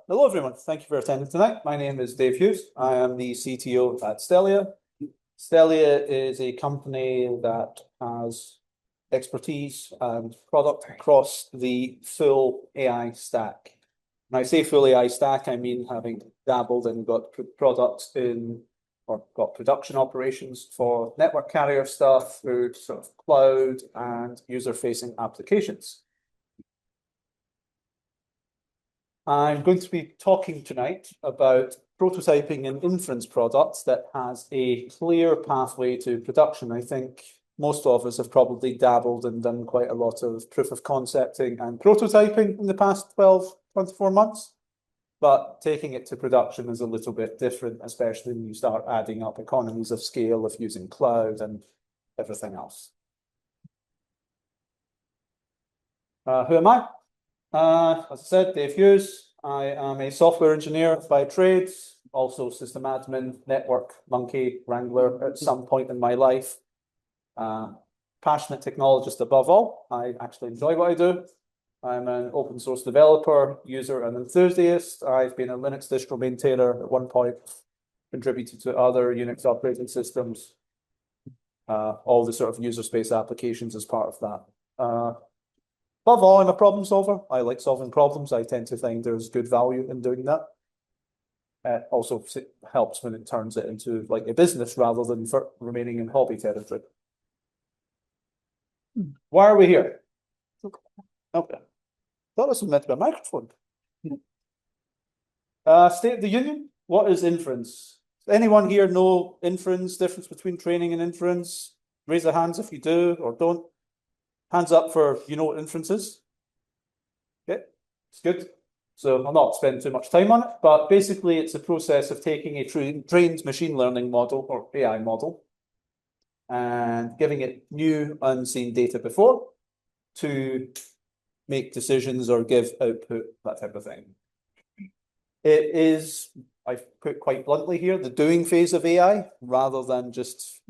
Hello everyone. Thank you for attending tonight. My name is Dave Hughes. I am the CTO at Stelia. Stelia is a company that has expertise and product across the full AI stack. When I say full AI stack, I mean having dabbled and got products in or got production operations for network carrier stuff through sort of cloud and user-facing applications. I'm going to be talking tonight about prototyping an inference product that has a clear pathway to production. I think most of us have probably dabbled and done quite a lot of proof of concepting and prototyping in the past 12, 24 months. But taking it to production is a little bit different, especially when you start adding up economies of scale of using cloud and everything else. Who am I? As I said, Dave Hughes. I am a software engineer by trade, also system admin, network monkey wrangler at some point in my life. Passionate technologist above all. I actually enjoy what I do. I'm an open source developer, user, and enthusiast. I've been a Linux distro maintainer at one point, contributed to other Unix operating systems, all the sort of user space applications as part of that. Above all, I'm a problem solver. I like solving problems. I tend to find there's good value in doing that. It also helps when it turns it into like a business rather than for remaining in hobby territory. Why are we here? Okay. Thought this was meant to be a microphone. State of the Union. What is inference? Does anyone here know inference, difference between training and inference? Raise your hands if you do or don't. Hands up for you know what inference is. Okay, it's good. So I'll not spend too much time on it, but basically it's a process of taking a trained machine learning model or AI model and giving it new unseen data before to make decisions or give output, that type of thing. It is, I've put quite bluntly here, the doing phase of AI rather than just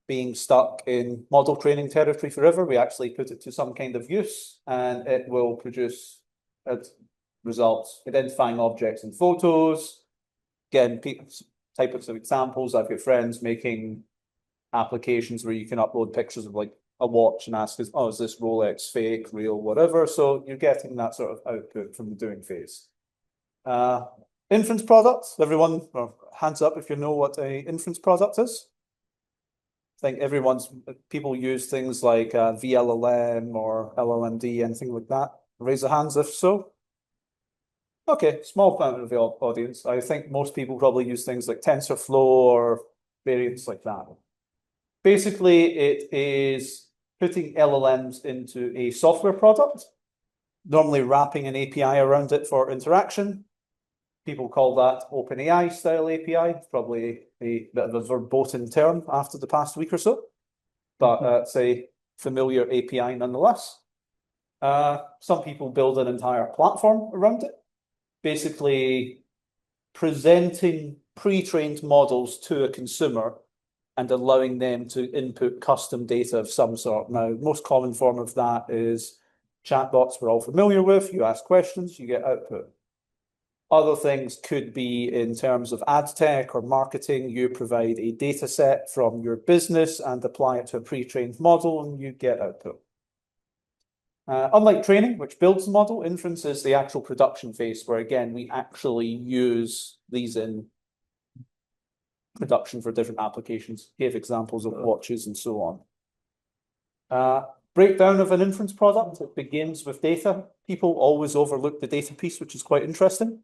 being stuck in model training territory forever. We actually put it to some kind of use and it will produce results, identifying objects in photos. Again, types of examples. I've got friends making applications where you can upload pictures of like a watch and ask, oh, is this Rolex fake, real, whatever. So you're getting that sort of output from the doing phase. Inference products, everyone, hands up if you know what an inference product is. I think people use things like VLLM or LLMD, anything like that. Raise their hands if so. Okay, small amount of the audience. I think most people probably use things like TensorFlow or variants like that. Basically, it is putting LLMs into a software product, normally wrapping an API around it for interaction. People call that OpenAI style API. It's probably a bit of a verboten term after the past week or so, but it's a familiar API nonetheless. Some people build an entire platform around it, basically presenting pre-trained models to a consumer and allowing them to input custom data of some sort. Now, most common form of that is chatbots we're all familiar with. You ask questions, you get output. Other things could be in terms of ad tech or marketing. You provide a data set from your business and apply it to a pre-trained model and you get output. Unlike training, which builds the model, inference is the actual production phase where, again, we actually use these in production for different applications. Give examples of watches and so on. Breakdown of an inference product. It begins with data. People always overlook the data piece, which is quite interesting.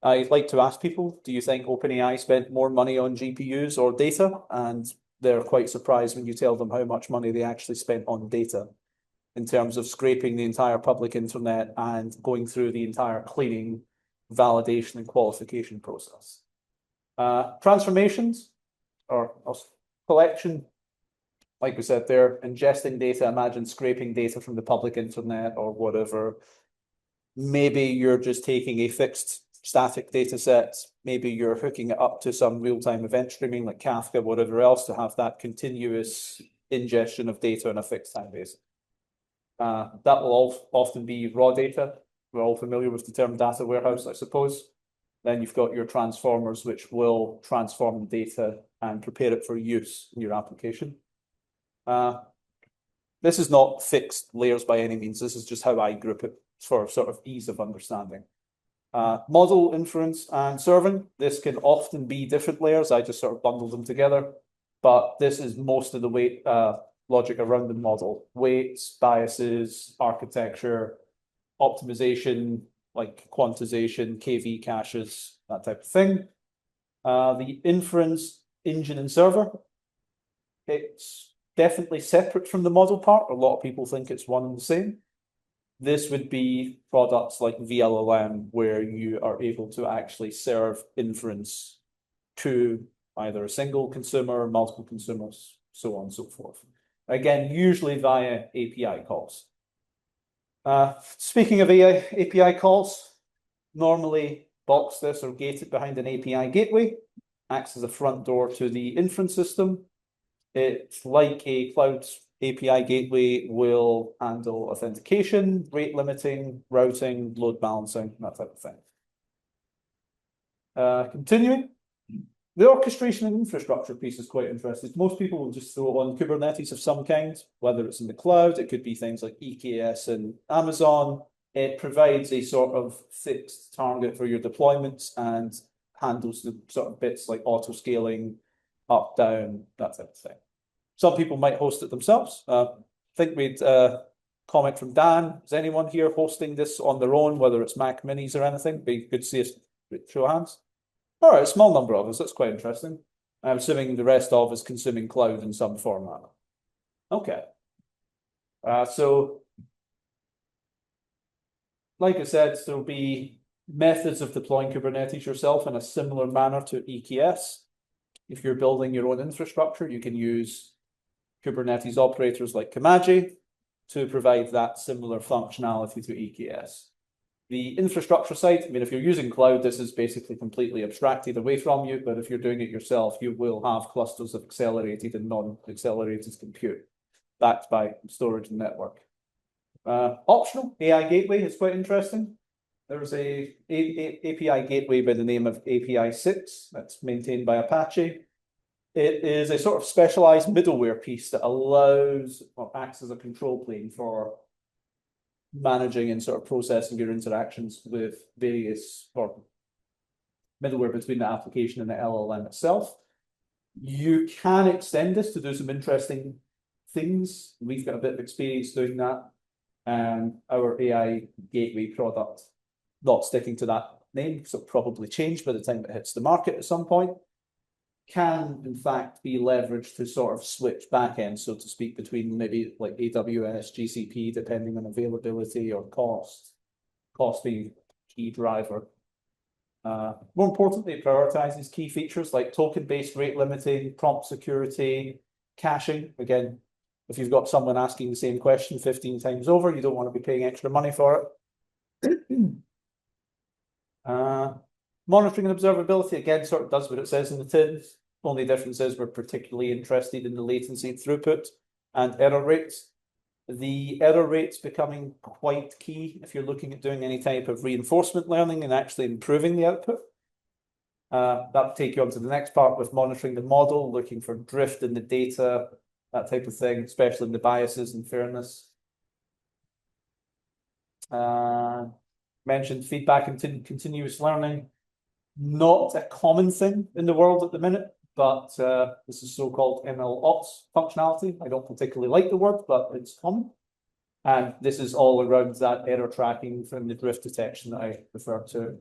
I'd like to ask people, do you think OpenAI spent more money on GPUs or data? And they're quite surprised when you tell them how much money they actually spent on data in terms of scraping the entire public internet and going through the entire cleaning, validation, and qualification process. Transformations or collection, like we said there, ingesting data. Imagine scraping data from the public internet or whatever. Maybe you're just taking a fixed static data set. Maybe you're hooking it up to some real-time event streaming like Kafka, whatever else, to have that continuous ingestion of data on a fixed time basis. That will often be raw data. We're all familiar with the term data warehouse, I suppose. Then you've got your transformers, which will transform the data and prepare it for use in your application. This is not fixed layers by any means. This is just how I group it for sort of ease of understanding. Model, inference, and serving. This can often be different layers. I just sort of bundle them together. But this is most of the weight logic around the model. Weights, biases, architecture, optimization, like quantization, KV caches, that type of thing. The inference engine and server. It's definitely separate from the model part. A lot of people think it's one and the same. This would be products like VLLM, where you are able to actually serve inference to either a single consumer, multiple consumers, so on and so forth. Again, usually via API calls. Speaking of API calls, normally box this or gate it behind an API gateway, acts as a front door to the inference system. It's like a cloud API gateway, will handle authentication, rate limiting, routing, load balancing, that type of thing. Continuing, the orchestration and infrastructure piece is quite interesting. Most people will just throw on Kubernetes of some kind, whether it's in the cloud, it could be things like EKS and Amazon. It provides a sort of fixed target for your deployments and handles the sort of bits like auto scaling, up, down, that type of thing. Some people might host it themselves. I think we'd comment from Dan. Is anyone here hosting this on their own, whether it's Mac Minis or anything? Be good to see us. Show of hands. All right, a small number of us. That's quite interesting. I'm assuming the rest of us consuming cloud in some format. Okay. So, like I said, there'll be methods of deploying Kubernetes yourself in a similar manner to EKS. If you're building your own infrastructure, you can use Kubernetes operators like Kamaji to provide that similar functionality to EKS. The infrastructure side, I mean, if you're using cloud, this is basically completely abstracted away from you, but if you're doing it yourself, you will have clusters of accelerated and non-accelerated compute backed by storage and network. Optional, AI gateway is quite interesting. There's a API gateway by the name of API 6 that's maintained by Apache. It is a sort of specialized middleware piece that allows or acts as a control plane for managing and sort of processing your interactions with various or middleware between the application and the LLM itself. You can extend this to do some interesting things. We've got a bit of experience doing that. Our AI gateway product, not sticking to that name, so it'll probably change by the time it hits the market at some point, can in fact be leveraged to sort of switch backends, so to speak, between maybe like AWS, GCP, depending on availability or cost. Cost being a key driver. More importantly, it prioritizes key features like token-based rate limiting, prompt security, caching. Again, if you've got someone asking the same question 15 times over, you don't want to be paying extra money for it. Monitoring and observability, again, sort of does what it says in the tins. Only difference is we're particularly interested in the latency, throughput, and error rates. The error rates becoming quite key if you're looking at doing any type of reinforcement learning and actually improving the output. That'll take you on to the next part with monitoring the model, looking for drift in the data, that type of thing, especially in the biases and fairness. Mentioned feedback and continuous learning. Not a common thing in the world at the minute, but this is so-called ML ops functionality. I don't particularly like the word, but it's common. And this is all around that error tracking from the drift detection that I referred to,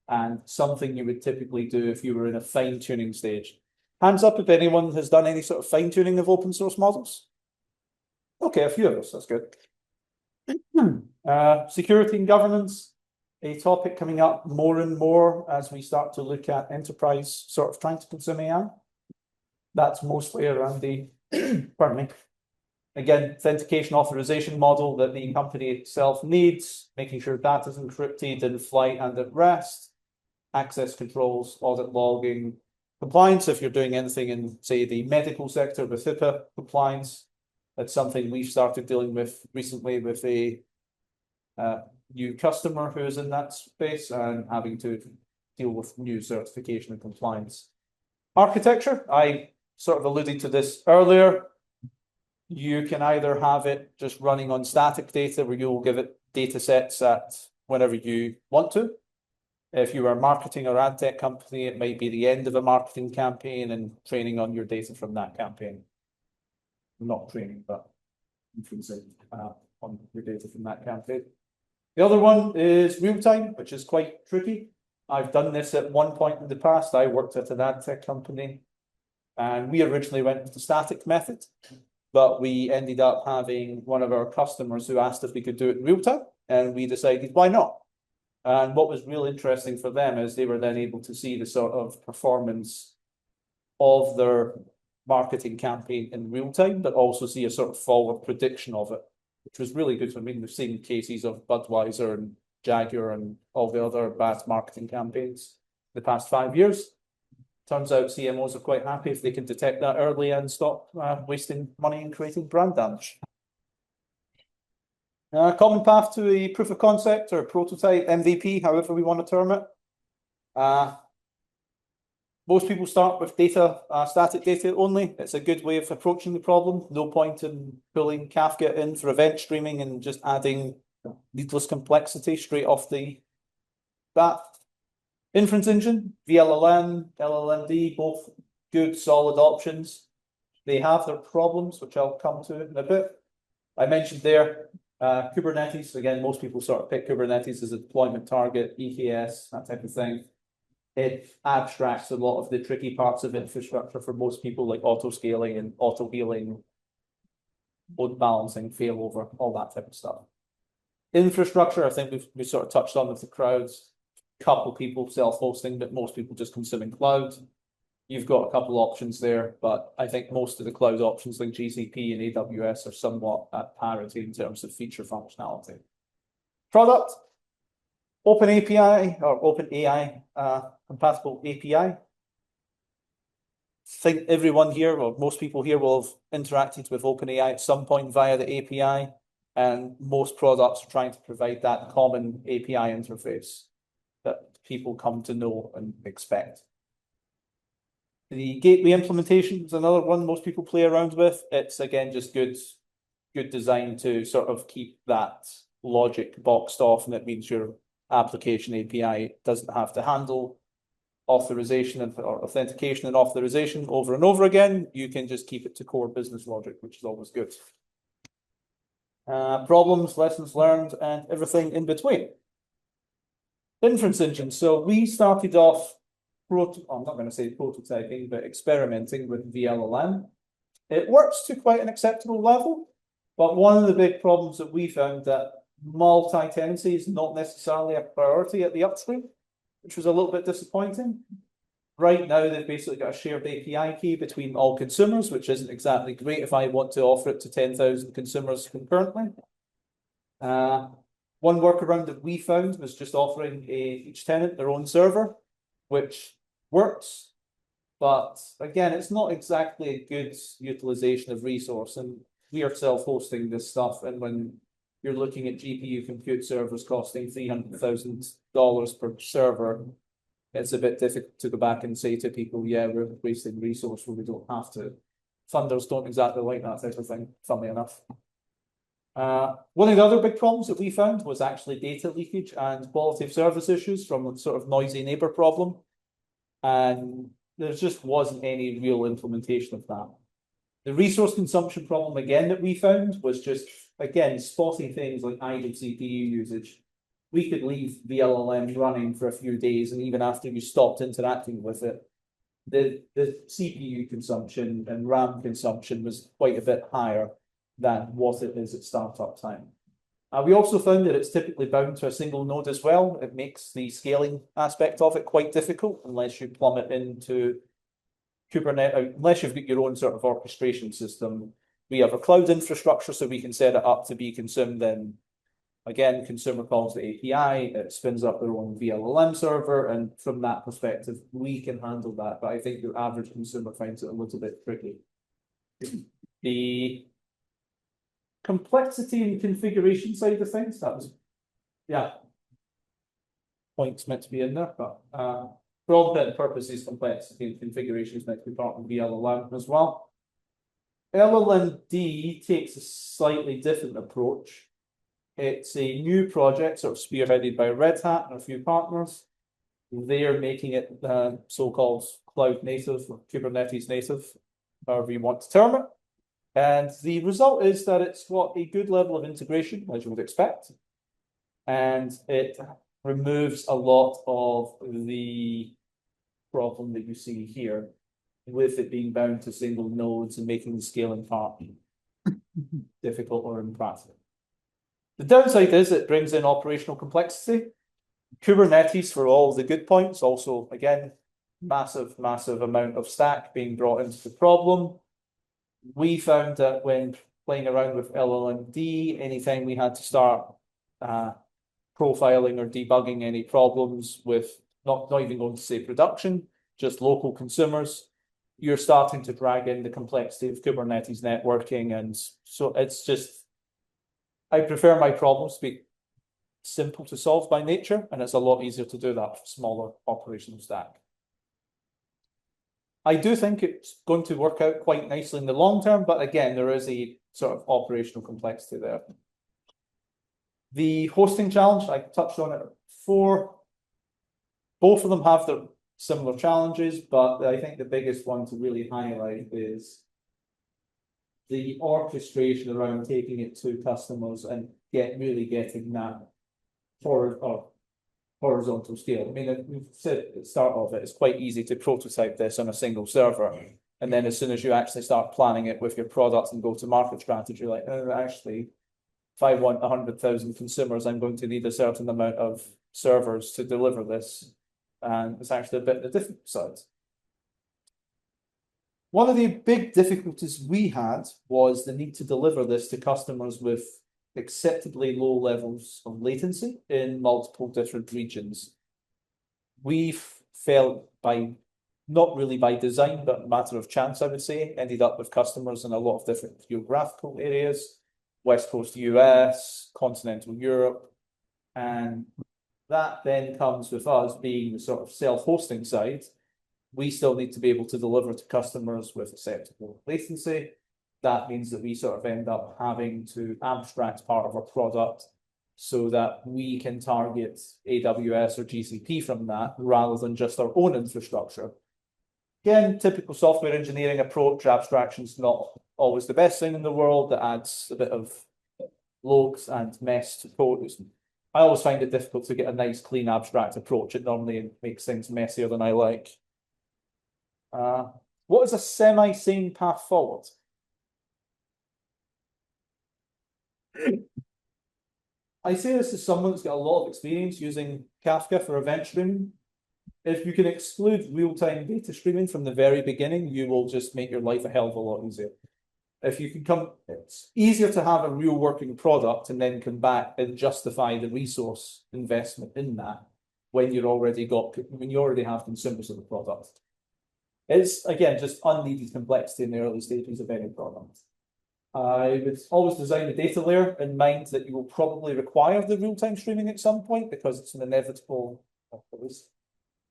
and something you would typically do if you were in a fine-tuning stage. Hands up if anyone has done any sort of fine-tuning of open source models. Okay, a few of us, that's good. Security and governance. A topic coming up more and more as we start to look at enterprise sort of trying to consume AI. That's mostly around the, pardon me, again, authentication authorization model that the company itself needs, making sure data is encrypted in flight and at rest, access controls, audit logging, compliance if you're doing anything in, say, the medical sector with HIPAA compliance. That's something we've started dealing with recently with a new customer who is in that space and having to deal with new certification and compliance. Architecture, I sort of alluded to this earlier. You can either have it just running on static data where you'll give it data sets at whenever you want to. If you are a marketing or ad tech company, it might be the end of a marketing campaign and training on your data from that campaign. Not training, but inferencing on your data from that campaign. The other one is real time, which is quite tricky. I've done this at one point in the past. I worked at an ad tech company, and we originally went with the static method, but we ended up having one of our customers who asked if we could do it in real time, and we decided, why not? And what was real interesting for them is they were then able to see the sort of performance of their marketing campaign in real time, but also see a sort of forward prediction of it, which was really good. I mean, we've seen cases of Budweiser and Jaguar and all the other bad marketing campaigns the past 5 years. Turns out CMOs are quite happy if they can detect that early and stop wasting money and creating brand damage. Common path to a proof of concept or prototype, MVP, however we want to term it. Most people start with data, static data only. It's a good way of approaching the problem. No point in pulling Kafka in for event streaming and just adding needless complexity straight off the bat. Inference engine, VLLM, LLMD, both good, solid options. They have their problems, which I'll come to in a bit. I mentioned there, Kubernetes. Again, most people sort of pick Kubernetes as a deployment target, EKS, that type of thing. It abstracts a lot of the tricky parts of infrastructure for most people, like auto-scaling and auto-healing, load balancing, failover, all that type of stuff. Infrastructure, I think we sort of touched on with the crowds. Couple people self-hosting, but most people just consuming cloud. You've got a couple options there, but I think most of the cloud options like GCP and AWS are somewhat at parity in terms of feature functionality. Product, Open API or Open AI compatible API. I think everyone here, or most people here, will have interacted with OpenAI at some point via the API, and most products are trying to provide that common API interface that people come to know and expect. The gateway implementation is another one most people play around with. It's again just good design to sort of keep that logic boxed off, and it means your application API doesn't have to handle authorization or authentication and authorization over and over again. You can just keep it to core business logic, which is always good. Problems, lessons learned, and everything in between. Inference engine. So we started off, I'm not going to say prototyping, but experimenting with VLLM. It works to quite an acceptable level, but one of the big problems that we found that multi-tenancy is not necessarily a priority at the upstream, which was a little bit disappointing. Right now, they've basically got a shared API key between all consumers, which isn't exactly great if I want to offer it to 10,000 consumers concurrently. One workaround that we found was just offering each tenant their own server, which works. But again, it's not exactly a good utilization of resource. And we are self-hosting this stuff. And when you're looking at GPU compute servers costing $300,000 per server, it's a bit difficult to go back and say to people, yeah, we're wasting resource where we don't have to. Funders don't exactly like that type of thing, funnily enough. One of the other big problems that we found was actually data leakage and quality of service issues from a sort of noisy neighbor problem. And there just wasn't any real implementation of that. The resource consumption problem, again, that we found was just, again, spotting things like idle CPU usage. We could leave the LLM running for a few days, and even after you stopped interacting with it, the CPU consumption and RAM consumption was quite a bit higher than what it is at startup time. We also found that it's typically bound to a single node as well. It makes the scaling aspect of it quite difficult unless you plumb it into Kubernetes, unless you've got your own sort of orchestration system. We have a cloud infrastructure, so we can set it up to be consumed. Then again, consumer calls the API, it spins up their own VLLM server, and from that perspective, we can handle that. But I think your average consumer finds it a little bit tricky. The complexity and configuration side of things, that was, yeah. points meant to be in there, but for all intents and purposes, complexity and configuration is meant to be part of VLLM as well. LLMD takes a slightly different approach. It's a new project, sort of spearheaded by Red Hat and a few partners. They're making it so-called cloud native or Kubernetes native, however you want to term it. And the result is that it's got a good level of integration, as you would expect. And it removes a lot of the problem that you see here with it being bound to single nodes and making the scaling part difficult or impractical. The downside is it brings in operational complexity. Kubernetes, for all the good points, also, again, massive amount of stack being brought into the problem. We found that when playing around with LLMD, anytime we had to start profiling or debugging any problems with not even going to say production, just local consumers, you're starting to drag in the complexity of Kubernetes networking. And so it's just, I prefer my problems to be simple to solve by nature, and it's a lot easier to do that for smaller operational stack. I do think it's going to work out quite nicely in the long term, but again, there is a sort of operational complexity there. The hosting challenge, I touched on it before. Both of them have their similar challenges, but I think the biggest one to really highlight is the orchestration around taking it to customers and really getting that horizontal scale. I mean, we've said at the start of it, it's quite easy to prototype this on a single server. And then as soon as you actually start planning it with your product and go-to-market strategy, like, oh, actually, if I want 100,000 consumers, I'm going to need a certain amount of servers to deliver this. And it's actually a bit the different side. One of the big difficulties we had was the need to deliver this to customers with acceptably low levels of latency in multiple different regions. We've felt not really by design, but a matter of chance, I would say, ended up with customers in a lot of different geographical areas, West Coast US, continental Europe, and that then comes with us being the sort of self-hosting side. We still need to be able to deliver to customers with acceptable latency. That means that we sort of end up having to abstract part of our product so that we can target AWS or GCP from that rather than just our own infrastructure. Again, typical software engineering approach, abstraction's not always the best thing in the world. That adds a bit of logs and mess to code. I always find it difficult to get a nice, clean, abstract approach. It normally makes things messier than I like. What is a semi-sane path forward? I say this as someone that's got a lot of experience using Kafka for event streaming. If you can exclude real-time data streaming from the very beginning, you will just make your life a hell of a lot easier. If you can it's easier to have a real working product and then come back and justify the resource investment in that when you already have consumers of the product. It's again just unneeded complexity in the early stages of any product. I would always design the data layer in mind that you will probably require the real-time streaming at some point because it's an inevitable,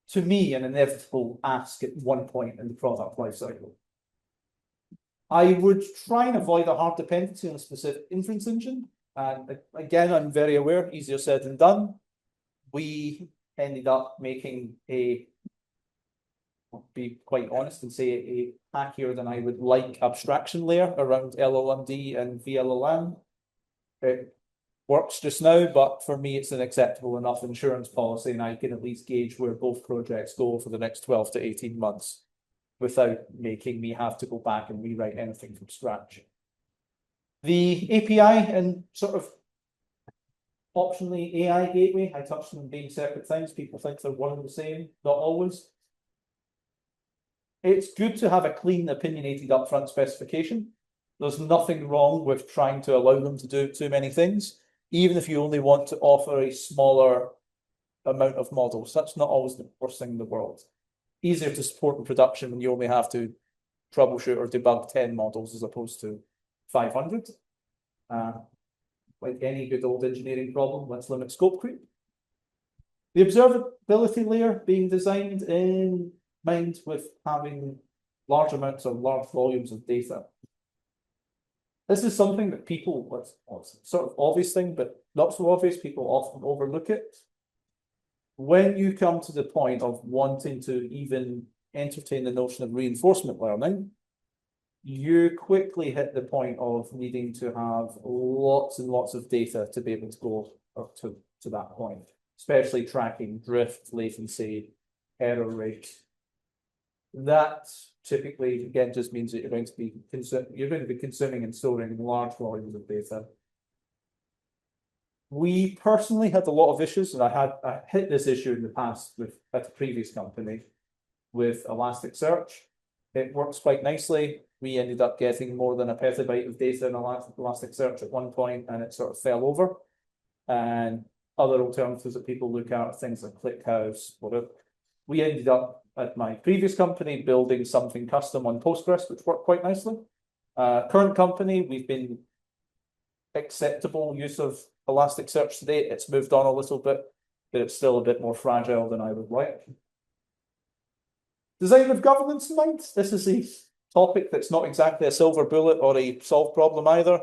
to me, an inevitable ask at one point in the product lifecycle. I would try and avoid a hard dependency on a specific inference engine. And again, I'm very aware, easier said than done. We ended up making I'll be quite honest and say a hackier than I would like abstraction layer around LLMD and VLLM. It works just now, but for me, it's an acceptable enough insurance policy, and I can at least gauge where both projects go for the next 12 to 18 months without making me have to go back and rewrite anything from scratch. The API and sort of optionally AI gateway, I touched on them being separate things. People think they're one and the same, not always. It's good to have a clean, opinionated upfront specification. There's nothing wrong with trying to allow them to do too many things, even if you only want to offer a smaller amount of models. That's not always the worst thing in the world. Easier to support in production when you only have to troubleshoot or debug 10 models as opposed to 500. Like any good old engineering problem, let's limit scope creep. The observability layer being designed in mind with having large amounts of large volumes of data. This is something that people, it's sort of obvious thing, but not so obvious, people often overlook it. When you come to the point of wanting to even entertain the notion of reinforcement learning, you quickly hit the point of needing to have lots and lots of data to be able to go up to that point, especially tracking drift, latency, error rate. That typically, again, just means that you're going to be consuming and storing large volumes of data. We personally had a lot of issues, and I hit this issue in the past at a previous company with Elasticsearch. It works quite nicely. We ended up getting more than a petabyte of data in Elasticsearch at one point, and it sort of fell over. And other alternatives that people look at are things like ClickHouse, whatever. We ended up at my previous company building something custom on Postgres, which worked quite nicely. Current company, we've been acceptable use of Elasticsearch today. It's moved on a little bit, but it's still a bit more fragile than I would like. Design with governance in mind. This is a topic that's not exactly a silver bullet or a solved problem either.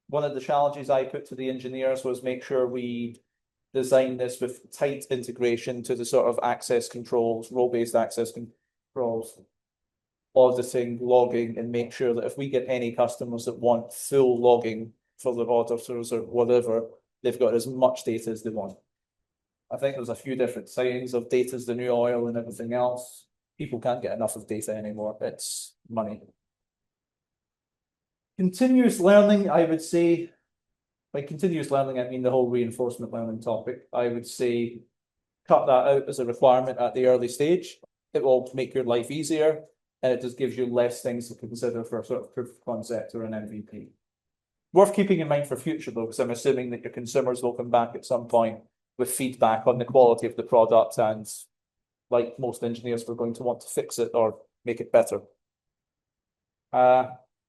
One of the challenges I put to the engineers was make sure we design this with tight integration to the sort of access controls, role-based access controls, auditing, logging, and make sure that if we get any customers that want full logging for their auditors or whatever, they've got as much data as they want. I think there's a few different sayings of data's the new oil and everything else. People can't get enough of data anymore. It's money. Continuous learning, I would say, by continuous learning, I mean the whole reinforcement learning topic. I would say cut that out as a requirement at the early stage. It will make your life easier, and it just gives you less things to consider for sort of proof of concept or an MVP. Worth keeping in mind for future, though, because I'm assuming that your consumers will come back at some point with feedback on the quality of the product, and like most engineers, we're going to want to fix it or make it better.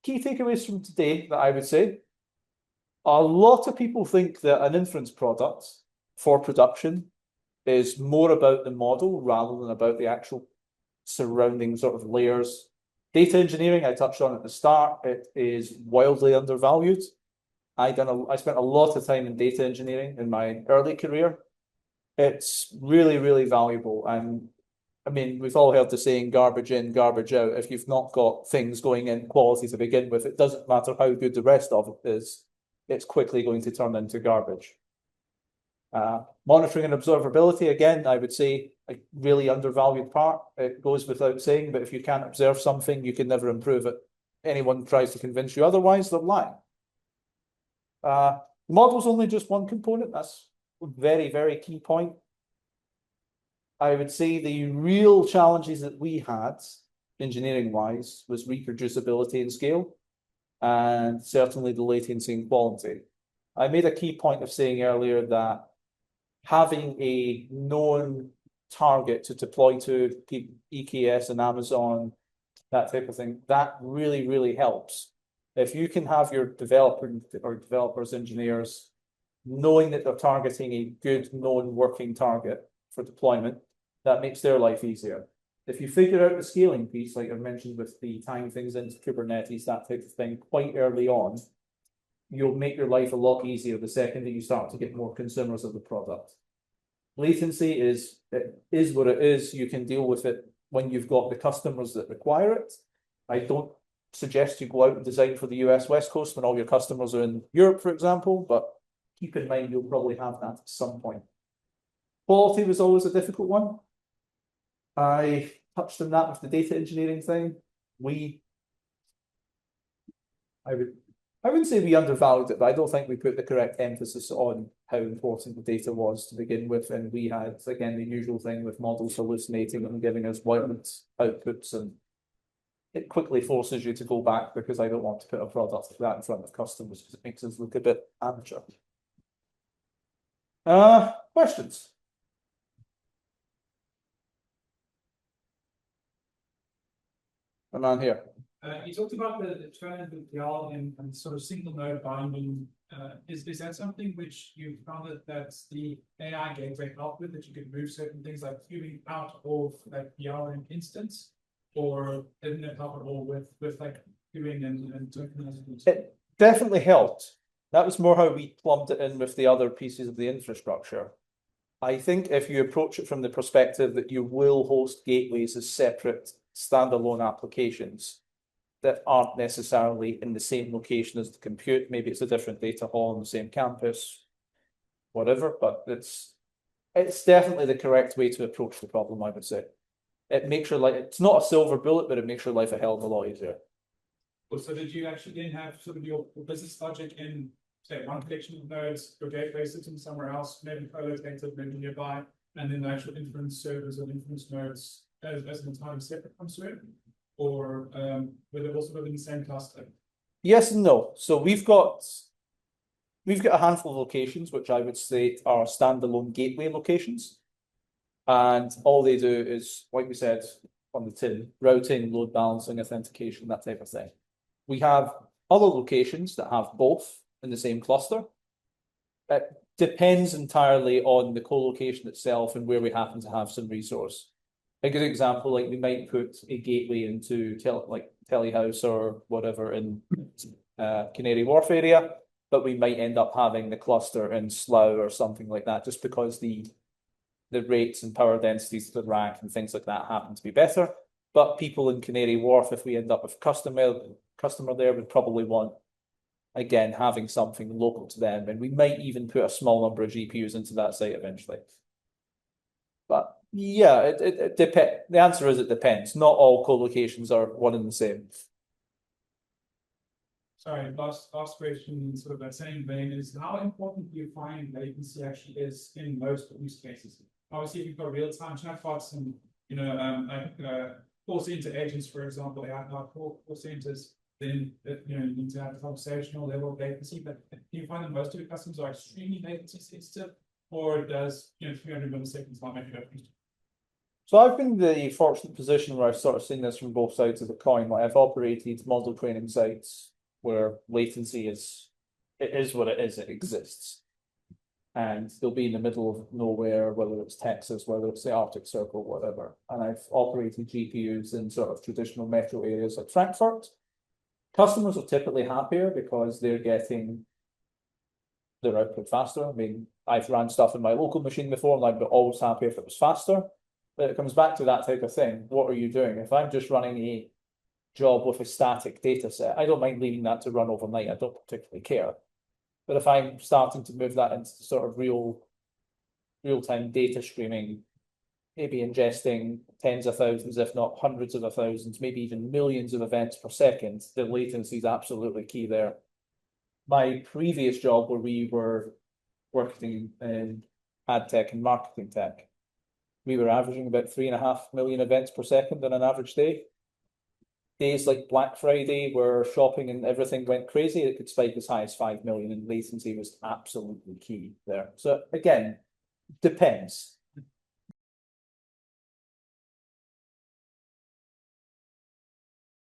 Key takeaways from today that I would say, a lot of people think that an inference product for production is more about the model rather than about the actual surrounding sort of layers. Data engineering, I touched on at the start, it is wildly undervalued. I spent a lot of time in data engineering in my early career. It's really, really valuable. And I mean, we've all heard the saying garbage in, garbage out. If you've not got things going in quality to begin with, it doesn't matter how good the rest of it is, it's quickly going to turn into garbage. Monitoring and observability, again, I would say a really undervalued part. It goes without saying, but if you can't observe something, you can never improve it. Anyone tries to convince you otherwise, they're lying. Model's only just one component. That's a very, very key point. I would say the real challenges that we had, engineering-wise, was reproducibility and scale, and certainly the latency and quality. I made a key point of saying earlier that having a known target to deploy to EKS and Amazon, that type of thing, that really, really helps. If you can have your developers, engineers, knowing that they're targeting a good known working target for deployment, that makes their life easier. If you figure out the scaling piece, like I mentioned with the tying things into Kubernetes, that type of thing, quite early on, you'll make your life a lot easier the second that you start to get more consumers of the product. Latency is what it is. You can deal with it when you've got the customers that require it. I don't suggest you go out and design for the US West Coast when all your customers are in Europe, for example, but keep in mind you'll probably have that at some point. Quality was always a difficult one. I touched on that with the data engineering thing. I wouldn't say we undervalued it, but I don't think we put the correct emphasis on how important the data was to begin with. And we had, again, the usual thing with models hallucinating and giving us violent outputs. And it quickly forces you to go back because I don't want to put a product like that in front of customers because it makes us look a bit amateur. Questions? A man here. You talked about the trend with YARN and sort of single node binding. Is that something which you found that the AI gateway helped with, that you could move certain things like queuing out of like YARN instance, or didn't it help at all with like queuing and tokenizing? It definitely helped. That was more how we plumbed it in with the other pieces of the infrastructure. I think if you approach it from the perspective that you will host gateways as separate standalone applications that aren't necessarily in the same location as the compute, maybe it's a different data hall on the same campus, whatever, but it's definitely the correct way to approach the problem, I would say. It makes your life, it's not a silver bullet, but it makes your life a hell of a lot easier. So did you actually then have sort of your business logic in, say, one collection of nodes, your gateway sitting somewhere else, maybe co-located, maybe nearby, and then the actual inference servers and inference nodes as an entirely separate concern? Or were they also within the same cluster? Yes and no. So we've got a handful of locations, which I would say are standalone gateway locations. And all they do is, like we said on the tin, routing, load balancing, authentication, that type of thing. We have other locations that have both in the same cluster. It depends entirely on the co-location itself and where we happen to have some resource. A good example, like we might put a gateway into Telehouse or whatever in Canary Wharf area, but we might end up having the cluster in Slough or something like that, just because the rates and power densities of the rack and things like that happen to be better. But people in Canary Wharf, if we end up with customer there, would probably want, again, having something local to them. And we might even put a small number of GPUs into that site eventually. But yeah, it depends. The answer is it depends. Not all co-locations are one and the same. Sorry, last question, sort of that same vein, is how important do you find latency actually is in most use cases? Obviously, if you've got real-time chatbots and, you know, call center agents, for example, AI call centers, then, you know, you need to have a conversational level of latency. But do you find that most of your customers are extremely latency sensitive, or does, you know, 300 milliseconds not make a difference? So I've been in the fortunate position where I've sort of seen this from both sides of the coin. Like I've operated model training sites where latency is what it is, it exists. And they'll be in the middle of nowhere, whether it's Texas, whether it's the Arctic Circle, whatever. And I've operated GPUs in sort of traditional metro areas like Frankfurt. Customers are typically happier because they're getting their output faster. I mean, I've ran stuff in my local machine before, and I'd be always happy if it was faster. But it comes back to that type of thing. What are you doing? If I'm just running a job with a static data set, I don't mind leaving that to run overnight. I don't particularly care. But if I'm starting to move that into sort of real-time data streaming, maybe ingesting tens of thousands, if not hundreds of thousands, maybe even millions of events per second, the latency is absolutely key there. My previous job where we were working in ad tech and marketing tech, we were averaging about 3.5 million events per second on an average day. Days like Black Friday, where shopping and everything went crazy, it could spike as high as 5 million, and latency was absolutely key there. So again, depends.